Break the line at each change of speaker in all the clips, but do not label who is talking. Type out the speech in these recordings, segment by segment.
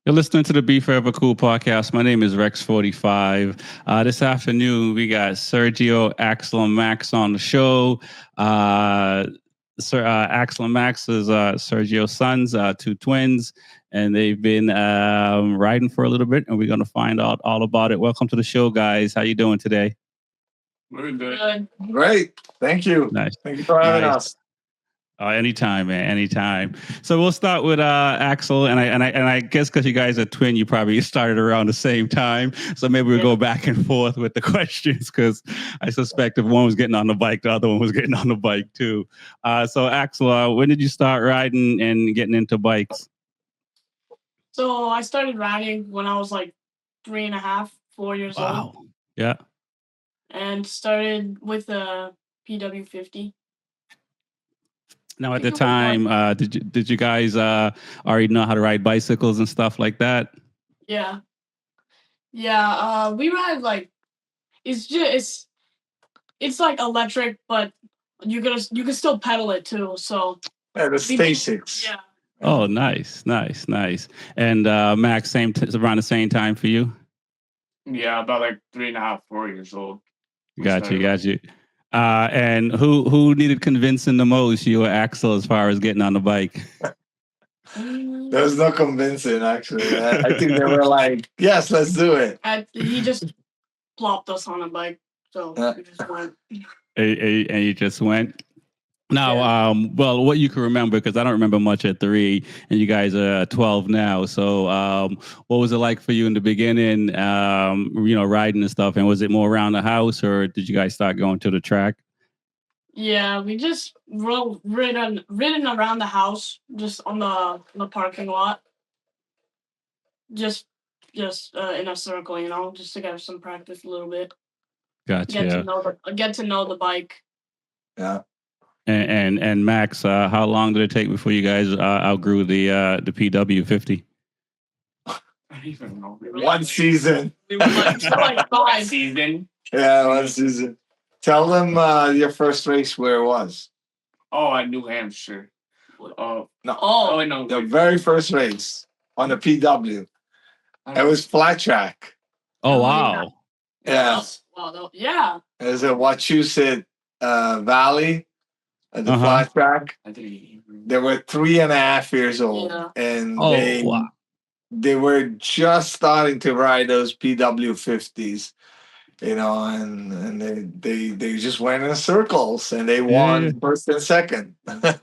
You're listening to the Be Forever Cool podcast. My name is Rex45. This afternoon, we got Sergio, Axel, and Max on the show. Axel and Max is Sergio's sons, two twins, and they've been riding for a little bit, and we're going to find out all about it. Welcome to the show, guys. How you doing today?
We're good.
Great. Thank you.
Nice.
Thank you for having
Nice.
us.
Anytime, man. Anytime. So we'll start with Axel, and I guess because you guys are twin, you probably started around the same time. So maybe we'll go back and forth with the questions because I suspect if one was getting on the bike, the other one was getting on the bike too. So Axel, when did you start riding and getting into bikes?
So I started riding when I was like 3.5, 4 years old.
Wow. Yeah.
And started with a PW50.
Now, at the time, did you guys already know how to ride bicycles and stuff like that?
Yeah. We ride like it's like electric, but you can still pedal it too. So
Yeah, the Stasics.
yeah.
Oh, nice. And Max, around the same time for you?
Yeah, about like 3.5, 4 years old.
Got you. And who needed convincing the most, you or Axel, as far as getting on the bike?
There was no convincing, actually. I think they were like, yes, let's do it.
He just plopped us on a bike, so we just went.
And you just went? Now, well, what you can remember, because I don't remember much at 3, and you guys are 12 now. So what was it like for you in the beginning, riding and stuff? And was it more around the house, or did you guys start going to the track?
Yeah, we just ridden around the house, just on the parking lot. Just in a circle, just to get some practice a little bit.
Gotcha.
Get to know the bike.
Yeah.
And Max, how long did it take before you guys outgrew the PW50?
I don't even know.
One season.
We were like 5
season.
Yeah, one season. Tell them your first race where it was.
Oh, at New Hampshire.
No.
Oh, no.
The very first race on the PW. It was flat track.
Oh, wow.
Yeah.
Wow, yeah.
It was a Wachusett Valley at the flat track. They were 3.5 years old.
Yeah.
And
wow.
they were just starting to ride those PW50s. And they just went in circles and they won first and second.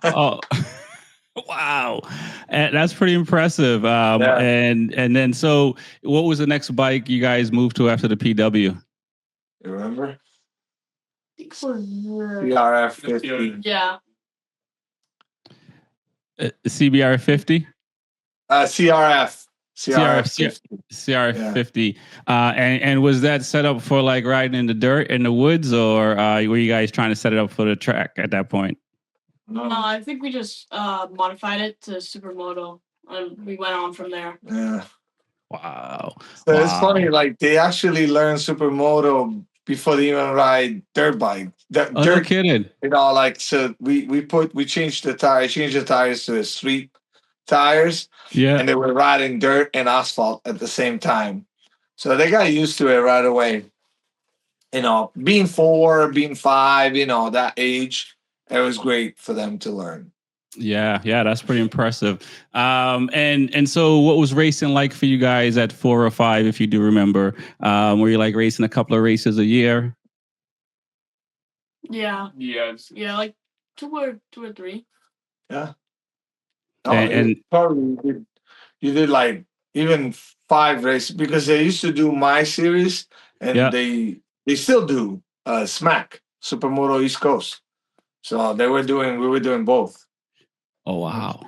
Oh, wow. And that's pretty impressive. And then, so what was the next bike you guys moved to after the PW?
You remember?
CRF
50.
Yeah.
CBR 50?
CRF.
CRF 50. And was that set up for like riding in the dirt in the woods, or were you guys trying to set it up for the track at that point?
No, I think we just modified it to supermoto, and we went on from there.
Yeah.
Wow.
So it's funny, like they actually learned supermoto before they even ride dirt bike.
No kidding.
So we changed the tires to the street tires.
Yeah.
And they were riding dirt and asphalt at the same time. So they got used to it right away. Being 4, being 5, that age, it was great for them to learn.
Yeah, that's pretty impressive. And so what was racing like for you guys at 4 or 5, if you do remember? Were you like racing a couple of races a year?
Yeah.
Yes.
Yeah, like 2 or 3.
Yeah.
And
probably you did like even 5 races, because they used to do my series, and they still do SMAC, Supermoto East Coast. So we were doing both.
Oh wow.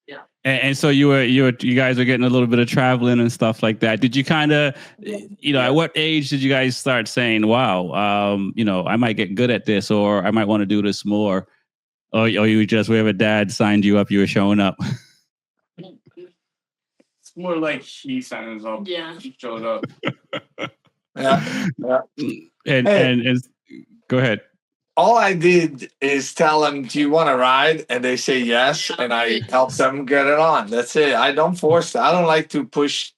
Yeah.
And so you guys are getting a little bit of traveling and stuff like that. Did you kind of, at what age did you guys start saying, wow, I might get good at this, or I might want to do this more? Or you just, wherever dad signed you up, you were showing up?
It's more like he signed us up.
Yeah.
He showed up.
Yeah.
And go ahead.
all I did is tell them, "Do you want to ride?" And they say yes, and I help them get it on. That's it. I don't force. I don't like to push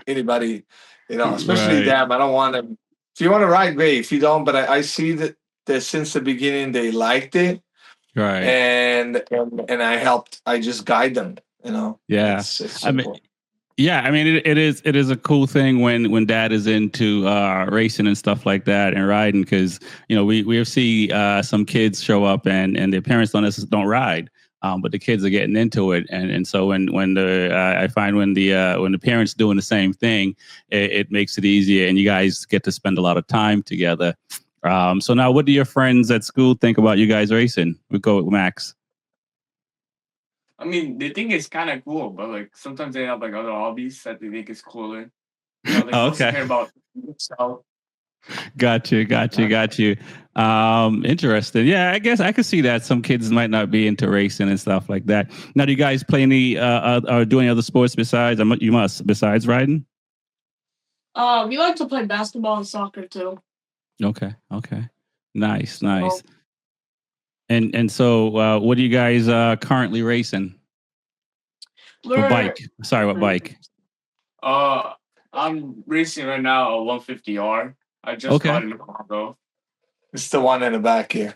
anybody, especially
Right.
them. I don't want them. If you want to ride, great. If you don't, but I see that since the beginning they liked it,
Right.
and I helped. I just guide them.
Yeah.
It's
I mean,
simple.
yeah, I mean it is a cool thing when dad is into racing and stuff like that and riding, because we see some kids show up and their parents don't ride, but the kids are getting into it, and so when the I find when the parents doing the same thing, it makes it easier, and you guys get to spend a lot of time together. So now, what do your friends at school think about you guys racing? We go with Max.
I mean, they think it's kind of cool, but like sometimes they have like other hobbies that they think is cooler. They
Oh,
mostly
okay.
care about themselves.
Got you. Interesting. Yeah, I guess I could see that some kids might not be into racing and stuff like that. Now, do you guys play any or do any other sports besides? You must, besides riding.
We like to play basketball and soccer too.
Okay. Nice.
So
And so, what are you guys currently racing? What
we're
bike? Sorry, what bike?
I'm racing right now a 150R. I just
Okay.
got it in Chicago.
It's the one in the back here.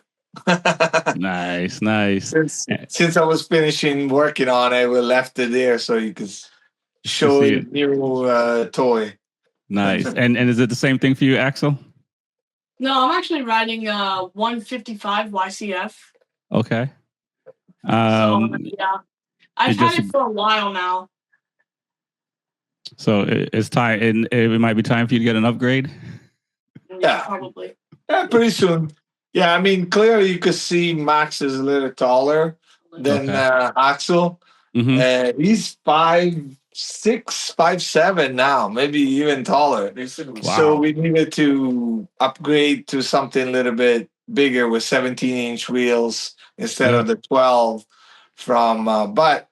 Nice.
Since I was finishing working on it, we left it there so you could show
see
a
it.
new toy.
Nice. And is it the same thing for you, Axel?
No, I'm actually riding 155 YCF.
Okay.
So yeah, I've
it
had
just-
it for a while now.
So it's time, and it might be time for you to get an upgrade.
Yeah.
Probably.
Yeah, pretty soon. Yeah, I mean, clearly you could see Max is a little taller than
Okay.
Axel.
Mm-hmm.
He's 5'6", 5'7" now, maybe even taller.
Wow.
So we needed to upgrade to something a little bit bigger with 17-inch wheels instead of the 12 from. But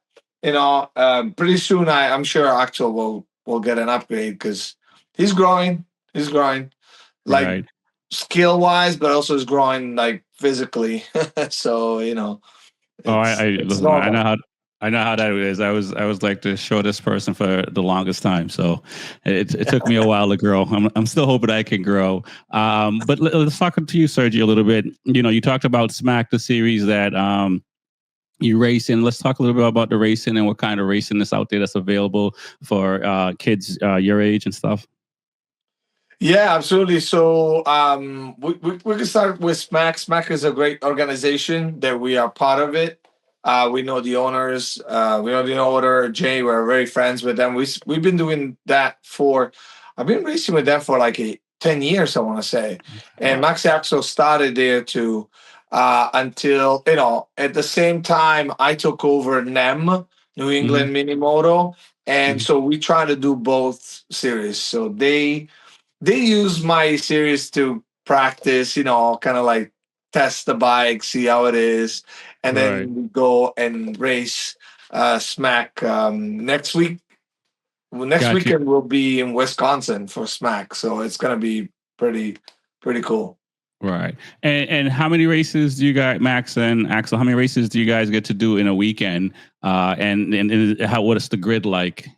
pretty soon I'm sure Axel will get an upgrade because he's growing. He's growing. Like
Right.
skill wise, but also is growing like physically. So it's
listen. I
normal.
know how that is. I was like the shortest person for the longest time, so it took me a while to grow. I'm still hoping I can grow. But let's talk to you, Sergio, a little bit. You talked about Smack, the series that you race in. Let's talk a little bit about the racing and what kind of racing is out there that's available for kids your age and stuff.
Yeah, absolutely. So we can start with Smack. Smack is a great organization that we are part of it. We know the owners. We know the owner, Jay. We're very friends with them. We've been doing that I've been racing with them for like 10 years, I want to say. And Max Axel started there too until, at the same time, I took over NEM, New England Mini Moto. And so we try to do both series. So they use my series to practice, kind of like test the bike, see how it is, and then we go and race Smack next week. Well, next weekend we'll be in Wisconsin for Smack, so it's gonna be pretty cool.
Right. And how many races do you guys, Max and Axel? How many races do you guys get to do in a weekend? And what is the grid like?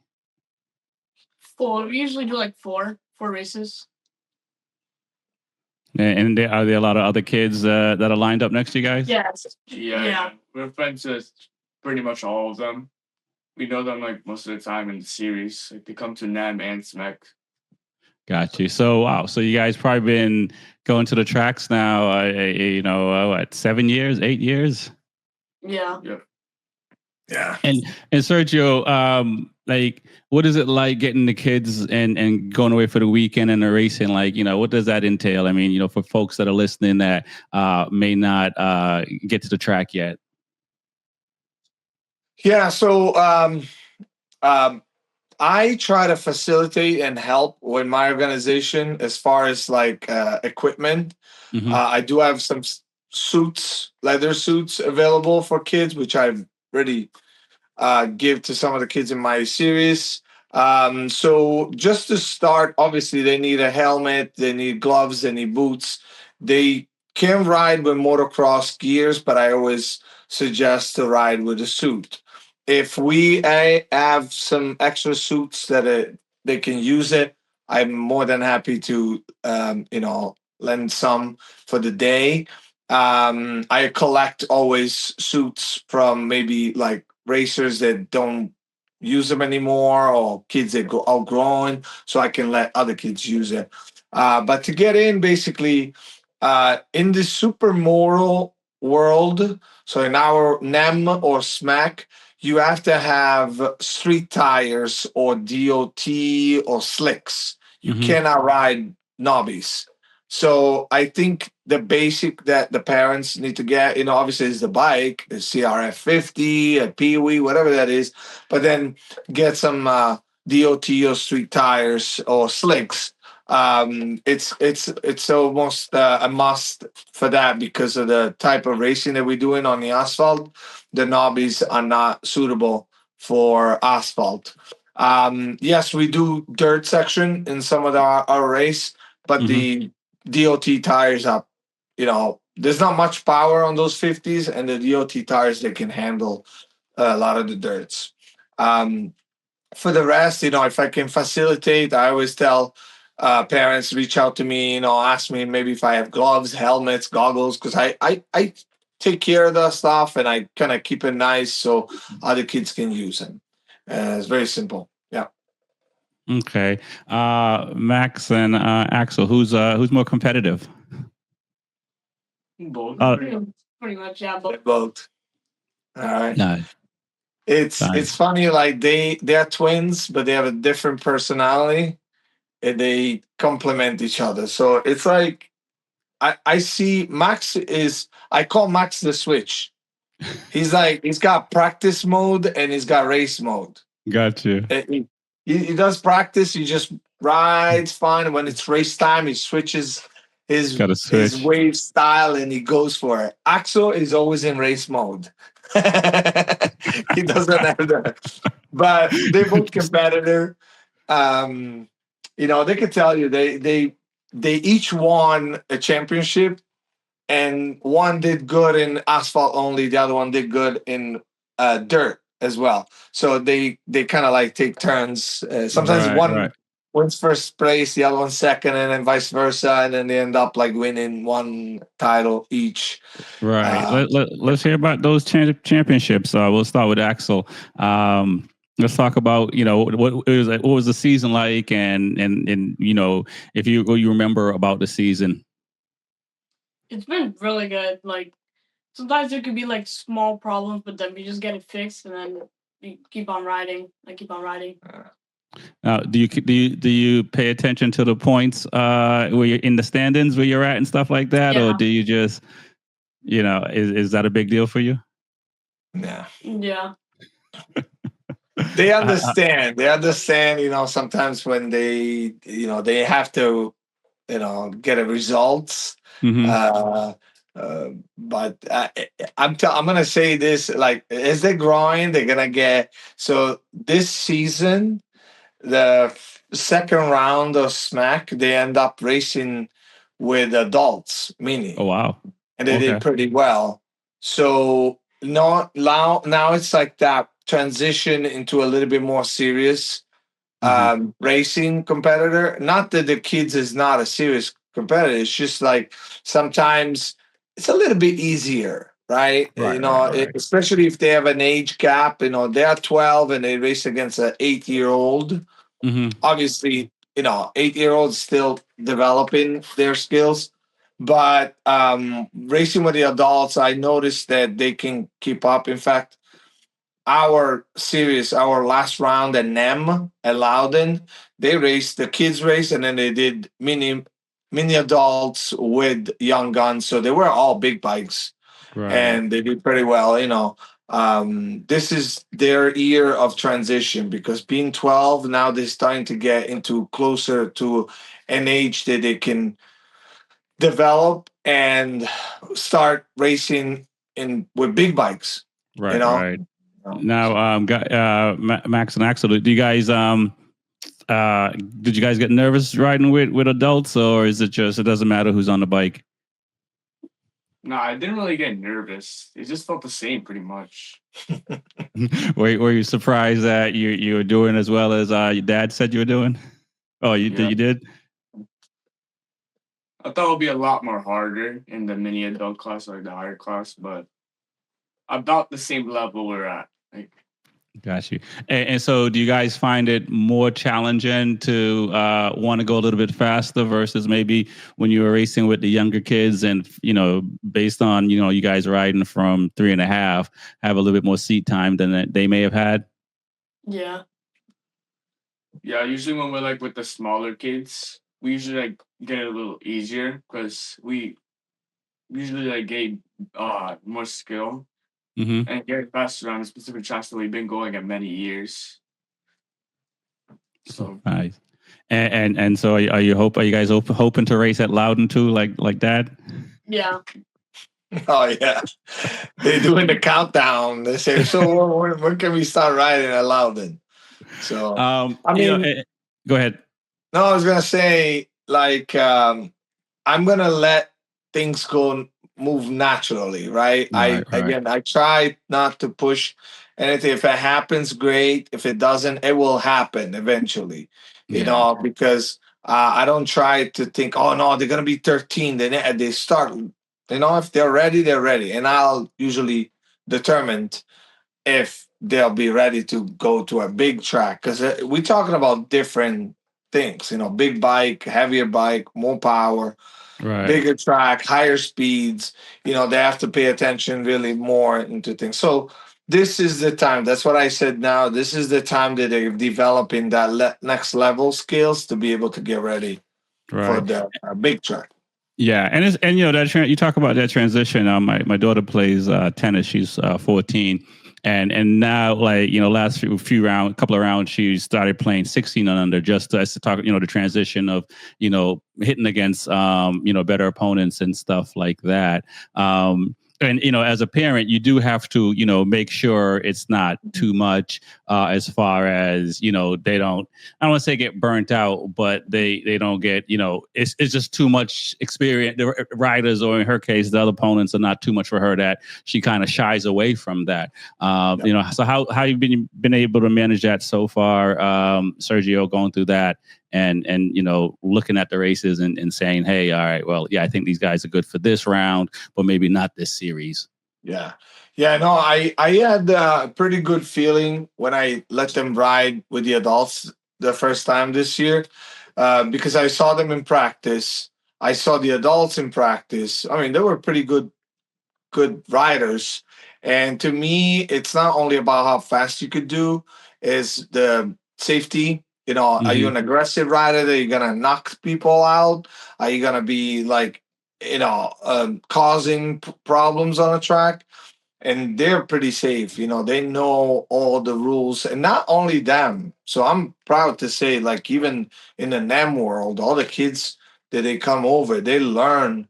4. We usually do like four races.
And are there a lot of other kids that are lined up next to you guys?
Yes.
Yeah. We're friends with pretty much all of them. We know them like most of the time in the series. Like they come to NAM and SMEC.
Got you. So wow. So you guys probably been going to the tracks now. What, 7 years, 8 years?
Yeah.
Yeah.
And Sergio, like, what is it like getting the kids and going away for the weekend and the racing? Like, what does that entail? I mean, for folks that are listening that may not get to the track yet.
Yeah. So I try to facilitate and help with my organization as far as like equipment. I do have some leather suits available for kids, which I've already give to some of the kids in my series. So just to start, obviously they need a helmet, they need gloves, they need boots. They can ride with motocross gears, but I always suggest to ride with a suit. If I have some extra suits that they can use it, I'm more than happy to lend some for the day. I collect always suits from maybe like racers that don't use them anymore, or kids that go outgrown, so I can let other kids use it. But to get in, basically, in the supermoto world, so in our NEM or SMAC, you have to have street tires or DOT or slicks. You cannot ride knobbies. So I think the basic that the parents need to get, obviously is the bike, the CRF 50, a Pee-wee, whatever that is, but then get some DOT or street tires or slicks. It's almost a must for that, because of the type of racing that we're doing on the asphalt. The knobbies are not suitable for asphalt. Yes, we do dirt section in some of our race, but the DOT tires up, there's not much power on those 50s, and the DOT tires, they can handle a lot of the dirts. For the rest, if I can facilitate, I always tell parents, reach out to me, ask me maybe if I have gloves, helmets, goggles, because I take care of that stuff, and I kind of keep it nice so other kids can use them. It's very simple. Yeah.
Okay. Max and Axel, who's more competitive?
Both.
Pretty much, yeah. But
Both. All right.
No.
It's funny, like they're twins, but they have a different personality, and they complement each other. So it's like I see Max I call Max the switch. He's got practice mode and he's got race mode.
Got you.
He does practice, he just rides fine. When it's race time, he switches his wave style and he goes for it. Axel is always in race mode. He doesn't have that. But they're both competitor. They could tell you they each won a championship, and one did good in asphalt only, the other one did good in dirt as well. So they kind of like take turns. Sometimes one wins first place, the other one second, and then vice versa, and then they end up like winning one title each.
Right. Let's hear about those championships. We'll start with Axel. Let's talk about what was the season like, and if you remember about the season.
It's been really good. Like sometimes there could be like small problems, but then we just get it fixed, and then we keep on riding.
Do you pay attention to the points where you're in the standings where you're at and stuff like that, or do you just is that a big deal for you?
Yeah.
Yeah.
They understand. They understand. Sometimes when they have to get a results. But I'm gonna say this, like, as they're growing, they're gonna get. So this season, the second round of SMAC, they end up racing with adults, mini.
Oh wow!
And they did pretty well. So now it's like that transition into a little bit more serious racing competitor. Not that the kids is not a serious competitor. It's just like sometimes it's a little bit easier, right?
Right.
Especially if they have an age gap. They are 12 and they race against an 8-year-old. Obviously, 8-year-olds still developing their skills. But racing with the adults, I noticed that they can keep up. In fact, our last round at NEM at Loudon, they raced the kids race, and then they did mini adults with young guns. So they were all big bikes, and they did pretty well. This is their year of transition, because being 12 now, they're starting to get into closer to an age that they can develop and start racing with big bikes.
Right. Now, Max and Axel, do you guys did you guys get nervous riding with adults, or is it just it doesn't matter who's on the bike?
No, I didn't really get nervous. It just felt the same pretty much.
Were you surprised that you were doing as well as your dad said you were doing? Oh, you did?
I thought it would be a lot more harder in the mini adult class or the higher class, but about the same level we're at. Like,
got you. And so, do you guys find it more challenging to want to go a little bit faster versus maybe when you were racing with the younger kids, and based on you guys riding from 3.5, have a little bit more seat time than they may have had?
Yeah.
Yeah, usually when we're like with the smaller kids, we usually like get it a little easier because we usually like gain more skill and get faster on a specific tracks that we've been going at many years. So
nice. And so are you guys hoping to race at Loudon too, like Dad?
Yeah.
Oh yeah, they're doing the countdown. They say, so when can we start riding at Loudon? So I mean,
go ahead.
No, I was gonna say like I'm gonna let things move naturally, right?
Right.
Again, I try not to push anything. If it happens, great. If it doesn't, it will happen eventually. Because I don't try to think, oh no, they're gonna be 13. Then they start. If they're ready, they're ready, and I'll usually determine if they'll be ready to go to a big track because we're talking about different things. Big bike, heavier bike, more power,
right,
bigger track, higher speeds. They have to pay attention really more into things. So this is the time. That's what I said. Now this is the time that they're developing that next level skills to be able to get ready for the big track.
Yeah, and you talk about that transition. My daughter plays tennis. She's 14, and now last couple of rounds, she started playing 16 and under just to talk. The transition of hitting against better opponents and stuff like that. And as a parent, you do have to make sure it's not too much as far as they don't. I don't want to say get burnt out, but they don't get it's just too much experience. The riders, or in her case, the other opponents, are not too much for her, that she kind of shies away from that. So how you've been able to manage that so far, Sergio, going through that? And looking at the races and saying, hey, all right, well, yeah, I think these guys are good for this round, but maybe not this series.
No, I had a pretty good feeling when I let them ride with the adults the first time this year, because I saw them in practice. I saw the adults in practice. I mean, they were pretty good riders. And to me, it's not only about how fast you could do, is the safety. Are you an aggressive rider that you're gonna knock people out? Are you gonna be like, causing problems on a track? And they're pretty safe. They know all the rules, and not only them. So I'm proud to say, like, even in the NEM world, all the kids that they come over, they learn,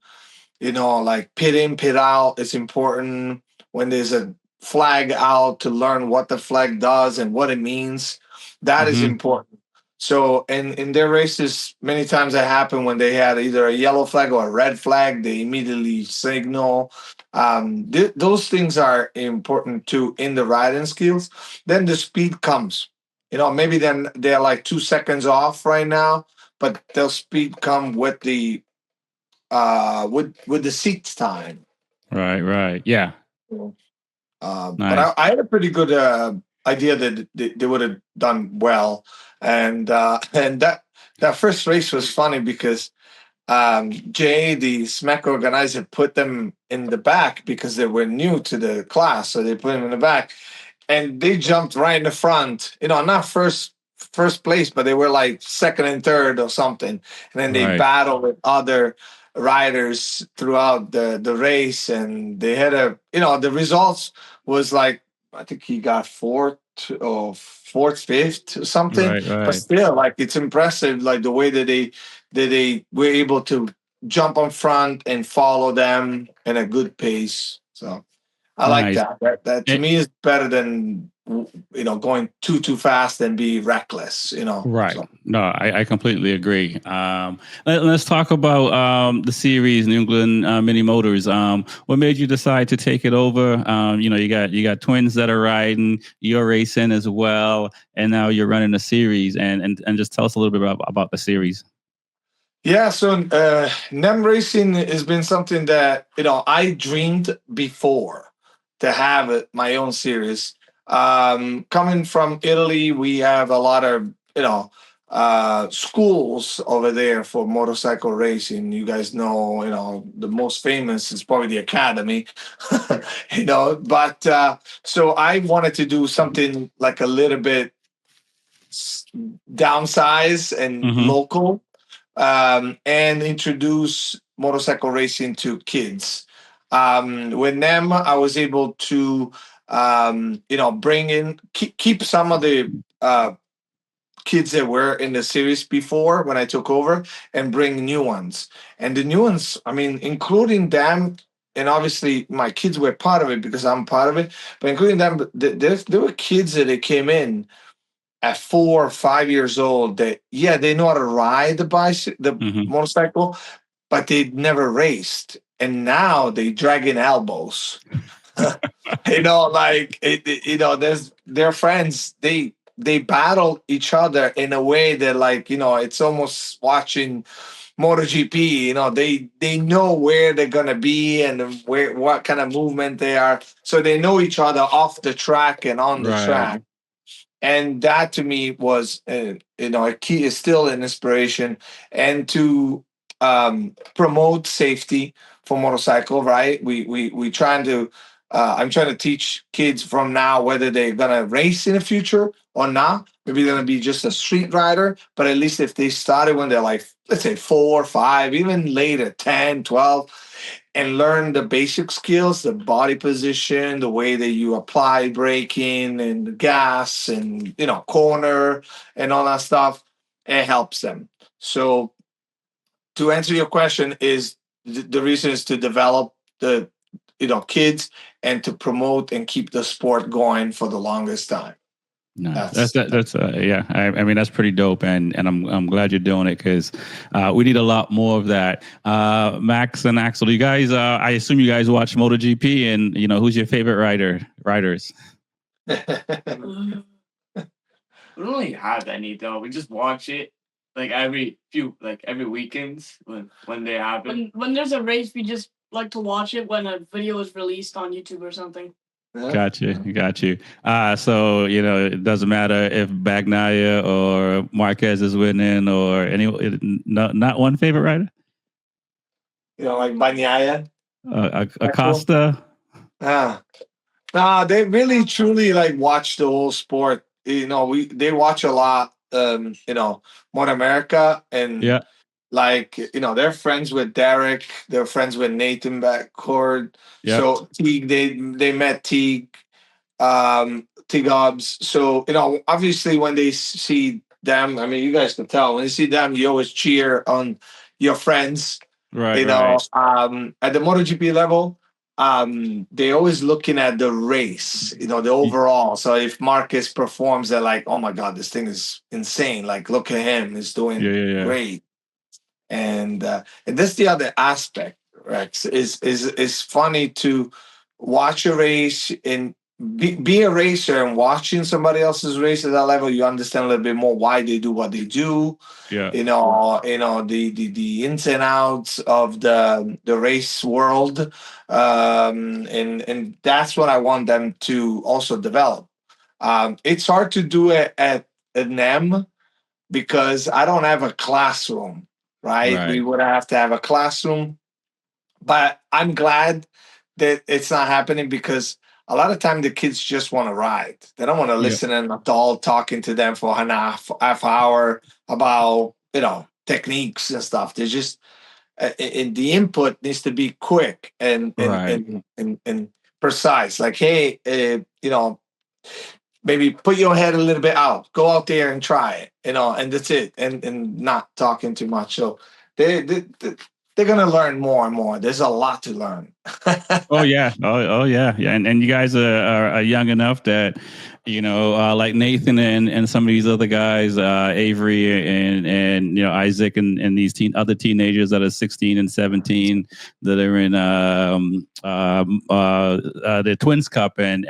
like pit in, pit out. It's important when there's a flag out to learn what the flag does and what it means. That is important. So, in their races, many times it happened when they had either a yellow flag or a red flag, they immediately signal. Those things are important too in the riding skills. Then the speed comes. Maybe then they're like 2 seconds off right now, but they'll speed come with the seats time.
Right. Yeah.
Nice.
But
I had a pretty good idea that they would have done well, and that first race was funny because Jay, the SMAC organizer, put them in the back because they were new to the class, so they put them in the back, and they jumped right in the front. Not first place, but they were like second and third or something, and then they battled with other riders throughout the race, and they had the results was like, I think he got fourth or fifth or something.
Right.
But still, like, it's impressive, like the way that they were able to jump on front and follow them in a good pace. So I like
Nice.
that. That to
Eh,
me is better than going too fast and be reckless.
Right.
So.
No, I completely agree. Let's talk about the series, New England Mini Motors. What made you decide to take it over? You got twins that are riding, you're racing as well, and now you're running a series. And just tell us a little bit about the series.
Yeah, so NEM racing has been something that I dreamed before to have my own series. Coming from Italy, we have a lot of schools over there for motorcycle racing. You guys know, the most famous is probably the Academy, But so I wanted to do something like a little bit downsize and
Mm-hmm.
local, and introduce motorcycle racing to kids. With them, I was able to, bring in, keep some of the kids that were in the series before when I took over and bring new ones. And the new ones, I mean, including them, and obviously my kids were part of it because I'm part of it, but including them, there were kids that they came in at 4 or 5 years old that they know how to ride the
Mm-hmm.
motorcycle, but they'd never raced, and now they dragging elbows. Like there's their friends. They battle each other in a way that, like, it's almost watching MotoGP. They know where they're gonna be and what kind of movement they are, so they know each other off the track and on the
Right.
track. And that to me was a key, is still an inspiration, and to promote safety for motorcycle, right? We trying to I'm trying to teach kids from now whether they're gonna race in the future or not. Maybe they're gonna be just a street rider, but at least if they started when they're like, let's say 4 5, even later 10 12, and learn the basic skills, the body position, the way that you apply braking and the gas and corner and all that stuff, it helps them. So to answer your question, is the reason is to develop the kids and to promote and keep the sport going for the longest time.
Nice.
That's
That's yeah. I mean, that's pretty dope, and I'm glad you're doing it because we need a lot more of that. Max and Axel, you guys, I assume you guys watch MotoGP, and who's your favorite riders?
We don't really have any though. We just watch it like every weekends when they happen.
When there's a race, we just like to watch it when a video is released on YouTube or something.
Got you. So it doesn't matter if Bagnaia or Marquez is winning or not one favorite rider.
Like Bagnaia,
Acosta.
They really truly like watch the whole sport. They watch a lot. Motor America, and
Yeah.
like they're friends with Derek. They're friends with Nathan backcourt.
Yeah.
So Teague, they met Teague, Teague Hobbs. So obviously when they see them, I mean, you guys can tell when you see them, you always cheer on your friends.
Right.
At the MotoGP level, they're always looking at the race, the overall. So if Marcus performs, they're like, oh my God, this thing is insane. Like, look at him, he's doing great. And that's the other aspect, Rex, is funny to watch a race and be a racer, and watching somebody else's race at that level, you understand a little bit more why they do what they do.
Yeah.
The ins and outs of the race world, and that's what I want them to also develop. It's hard to do it at NEM because I don't have a classroom, right? We would have to have a classroom, but I'm glad that it's not happening because a lot of time the kids just want to ride. They don't want to listen to an adult talking to them for an half hour about techniques and stuff. They just the input needs to be quick and precise. Like, hey, maybe put your head a little bit out. Go out there and try it, and that's it. And not talking too much. So they're they're gonna learn more and more. There's a lot to learn.
Oh yeah, oh yeah, yeah. And you guys are young enough that like Nathan and some of these other guys, Avery and Isaac and these other teenagers that are 16 and 17 that are in the Twins Cup and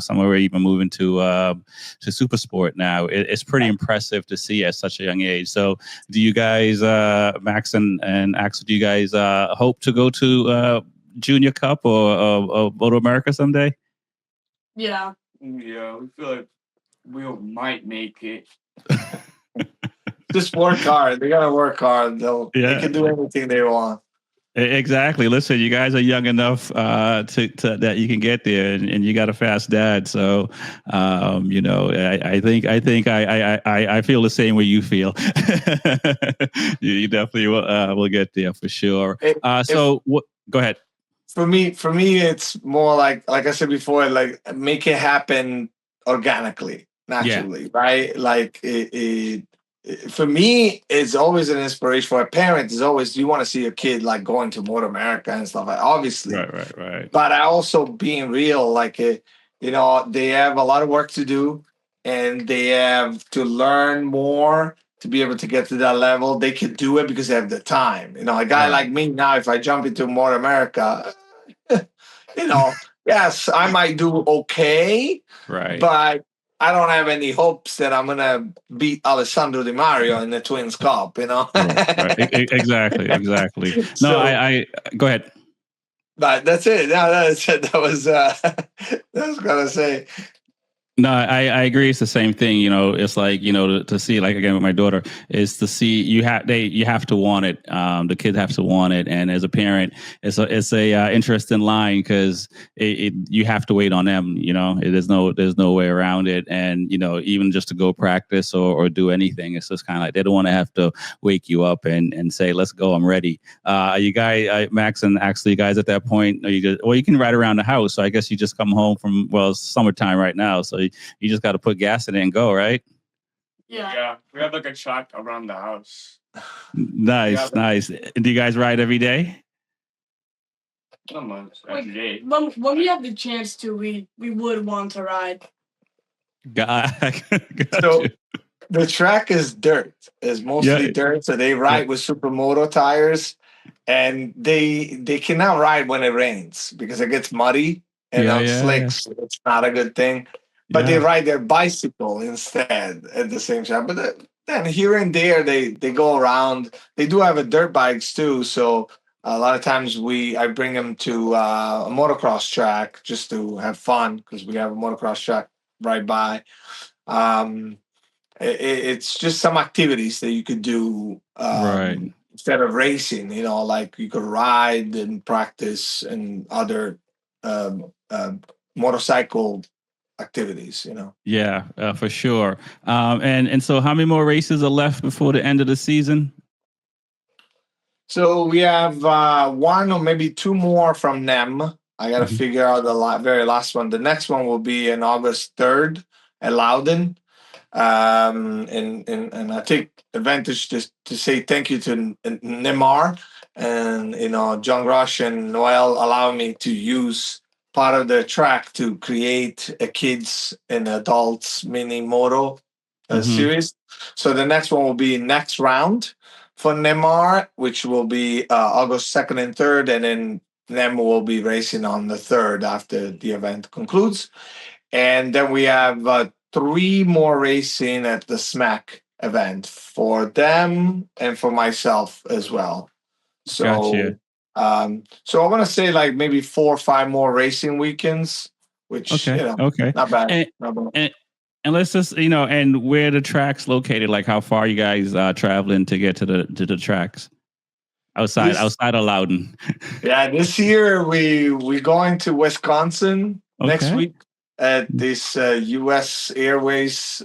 some are even moving to Super Sport now. It's pretty impressive to see at such a young age. So, do you guys, Max and Axel, do you guys hope to go to Junior Cup or Moto America someday?
Yeah.
Yeah, we feel like we might make it.
Just work hard. They gotta work hard. They
Yeah.
can do anything they want.
Exactly. Listen, you guys are young enough to that you can get there, and you got a fast dad. So, I think I feel the same way you feel. You definitely will get there for sure. So, go ahead.
For me, it's more like I said before, like make it happen organically, naturally, right? Like for me, it's always an inspiration for a parent. Is always you want to see your kid like going to Motor America and stuff. Like obviously,
Right.
But I also being real, like they have a lot of work to do, and they have to learn more to be able to get to that level. They can do it because they have the time. A guy like me now, if I jump into Motor America, yes, I might do okay,
Right.
but I don't have any hopes that I'm gonna beat Alessandro Di Mario in the Twins Cup.
Right. Exactly. No,
So,
I go ahead.
but that's it. No, that's it. That was that was gonna say.
No, I agree. It's the same thing. It's like, to see, like, again, with my daughter, is to see you have to want it. The kids have to want it. And as a parent, it's a interesting line because you have to wait on them. There's no way around it. And, even just to go practice or do anything, it's just kind of like they don't want to have to wake you up and say, let's go, I'm ready. You guys, Max and Axel, you guys at that point, you can ride around the house. So I guess you just come home from, it's summertime right now. So you just got to put gas in it and go, right?
Yeah.
We have like a track around the house.
Nice. Do you guys ride every day?
Not much. Every day.
When we have the chance to, we would want to ride.
Got
So
you.
the track is dirt. It's mostly dirt. So they ride with Supermoto tires, and they cannot ride when it rains because it gets muddy and on slicks. It's not a good thing. But they ride their bicycle instead at the same time. But then here and there, they go around. They do have a dirt bikes too. So a lot of times I bring them to a motocross track just to have fun because we have a motocross track right by. It's just some activities that you could do instead of racing. Like you could ride and practice and other motorcycle activities.
Yeah, for sure. And so how many more races are left before the end of the season?
So we have one or maybe two more from NEM. I got to figure out the very last one. The next one will be in August 3rd at Loudon. And I take advantage to say thank you to Neymar and John Rush and Noel allowing me to use part of the track to create a kids and adults mini moto series. So the next one will be next round for Neymar, which will be August 2nd and 3rd, and then Nem will be racing on the 3rd after the event concludes. And then we have 3 more racing at the SMAC event for them and for myself as well. So,
Gotcha.
So I want to say like maybe 4 or 5 more racing weekends, which not bad.
And let's just and where the track's located, like how far you guys traveling to get to the tracks outside of Loudon.
Yeah, this year we going to Wisconsin next week at this U.S. Airways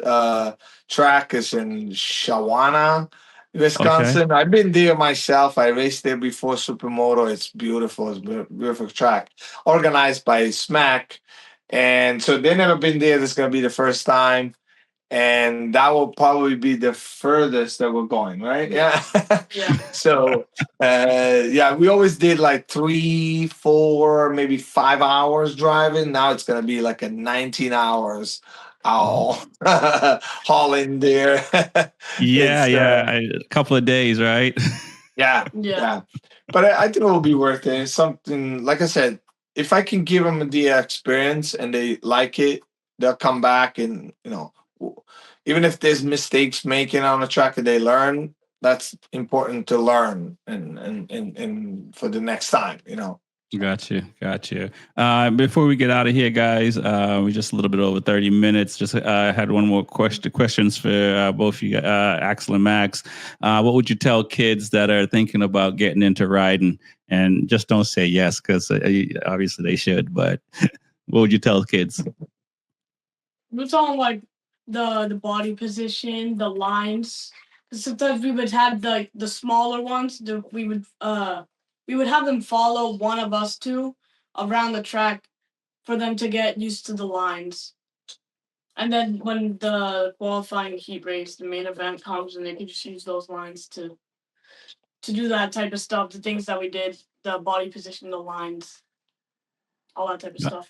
track is in Shawana, Wisconsin. I've been there myself. I raced there before Supermoto. It's beautiful. It's a beautiful track organized by SMAC. And so they've never been there. This is going to be the first time. and that will probably be the furthest that we're going, right? Yeah.
Yeah.
So, yeah, we always did like 3, 4, maybe 5 hours driving. Now it's gonna be like a 19 hours all hauling there.
Yeah,
It's
yeah. A couple of days, right?
yeah,
Yeah.
yeah. But I think it will be worth it. It's something, like I said, if I can give them the experience and they like it, they'll come back and, even if there's mistakes making on the track and they learn, that's important to learn and for the next time.
Gotcha. Before we get out of here, guys, we're just a little bit over 30 minutes. Just had one more questions for both of you, Axel and Max. What would you tell kids that are thinking about getting into riding? And just don't say yes, because obviously they should, but what would you tell kids?
We're talking like the body position, the lines. 'Cause sometimes we would have the smaller ones. We would have them follow one of us two around the track for them to get used to the lines. And then when the qualifying heat race, the main event comes, and they can just use those lines to do that type of stuff. The things that we did, the body position, the lines, all that type of stuff.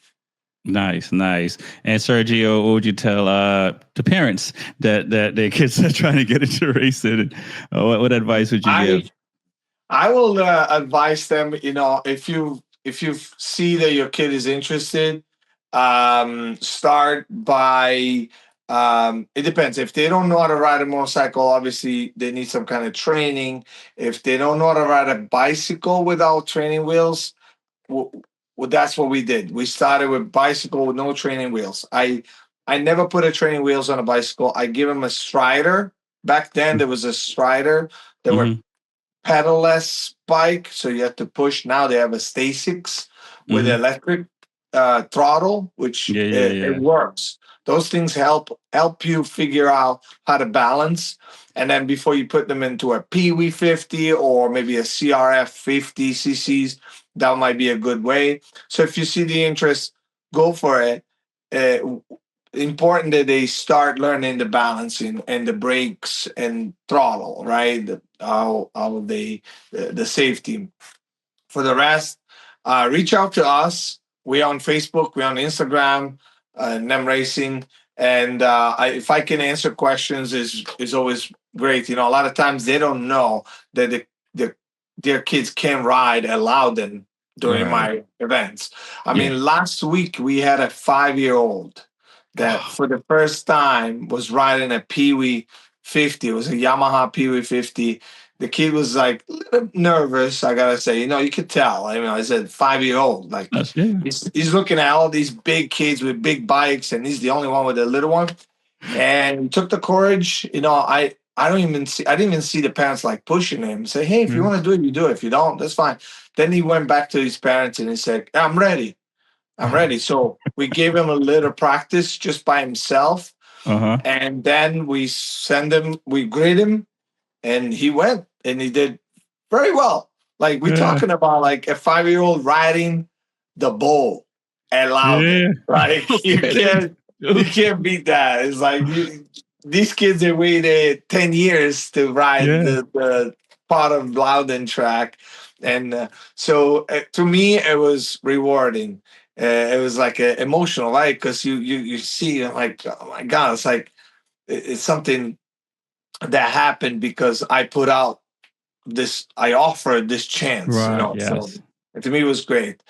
Nice. And Sergio, what would you tell the parents that their kids are trying to get into racing? What advice would you give?
I will advise them. If you see that your kid is interested, start by. It depends. If they don't know how to ride a motorcycle, obviously they need some kind of training. If they don't know how to ride a bicycle without training wheels, well, that's what we did. We started with bicycle with no training wheels. I never put a training wheels on a bicycle. I give them a strider. Back then there was a strider. There were pedalless bike, so you have to push. Now they have a Stasics with electric throttle, which it works. Those things help you figure out how to balance. And then before you put them into a Pee-wee 50 or maybe a CRF 50 cc's, that might be a good way. So if you see the interest, go for it. Important that they start learning the balancing and the brakes and throttle, right? How the safety. For the rest, reach out to us. We're on Facebook, we're on Instagram, Nem Racing, and if I can answer questions, is always great. A lot of times they don't know that their kids can ride at Loudon during my events. I mean, last week we had a 5-year-old that for the first time was riding a Pee-wee 50. It was a Yamaha Pee-wee 50. The kid was like a little nervous, I gotta say. You could tell. I mean, I said 5-year-old. Like he's looking at all these big kids with big bikes, and he's the only one with a little one. And he took the courage. I didn't even see the parents like pushing him. Say, hey, if you want to do it, you do it. If you don't, that's fine. Then he went back to his parents and he said, I'm ready. So we gave him a little practice just by himself. And then we grid him, and he went and he did very well. Like we're talking about like a 5-year-old riding the bull at Loudon. Like you can't beat that. It's like these kids have waited 10 years to ride the part of Loudon track. And so to me, it was rewarding. It was like emotional, right? Because you see, like, oh my God, it's like it's something that happened because I put out I offered this chance, So to me, it was great.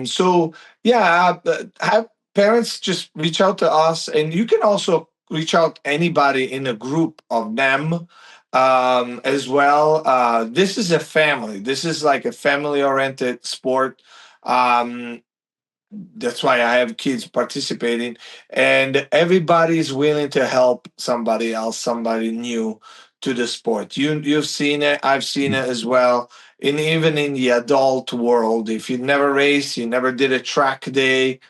So yeah, have parents just reach out to us, and you can also reach out anybody in a group of them as well. This is a family. This is like a family-oriented sport. That's why I have kids participating, and everybody's willing to help somebody else, somebody new to the sport. You've seen it, I've seen it as well. And even in the adult world, if you never raced, you never did a track day,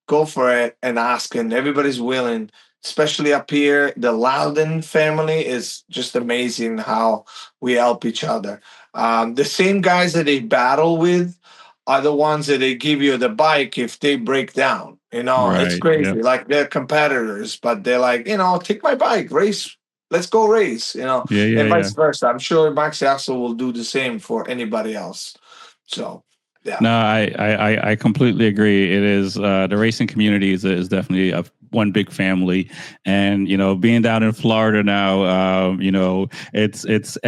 go for it and ask. And everybody's willing, especially up here. The Loudon family is just amazing how we help each other. The same guys that they battle with are the ones that they give you the bike if they break down. It's
Right.
crazy.
Yep.
Like they're competitors, but they're like, take my bike, race. Let's go race,
Yeah. Yeah.
and
Yeah.
vice versa. I'm sure Max Axel will do the same for anybody else. So, yeah.
No, I completely agree. It is the racing community is definitely one big family, and being down in Florida now, it's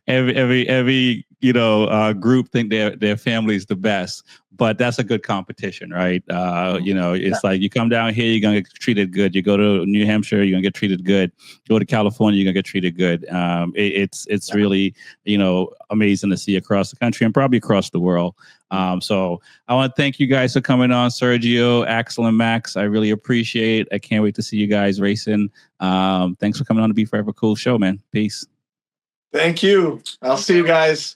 every group think their family is the best, but that's a good competition, right? It's like you come down here, you're gonna get treated good. You go to New Hampshire, you're gonna get treated good. Go to California, you're gonna get treated good. It's really amazing to see across the country and probably across the world. So I want to thank you guys for coming on, Sergio, Axel, and Max. I really appreciate it. I can't wait to see you guys racing. Thanks for coming on the Be Forever Cool show, man. Peace.
Thank you. I'll see you guys.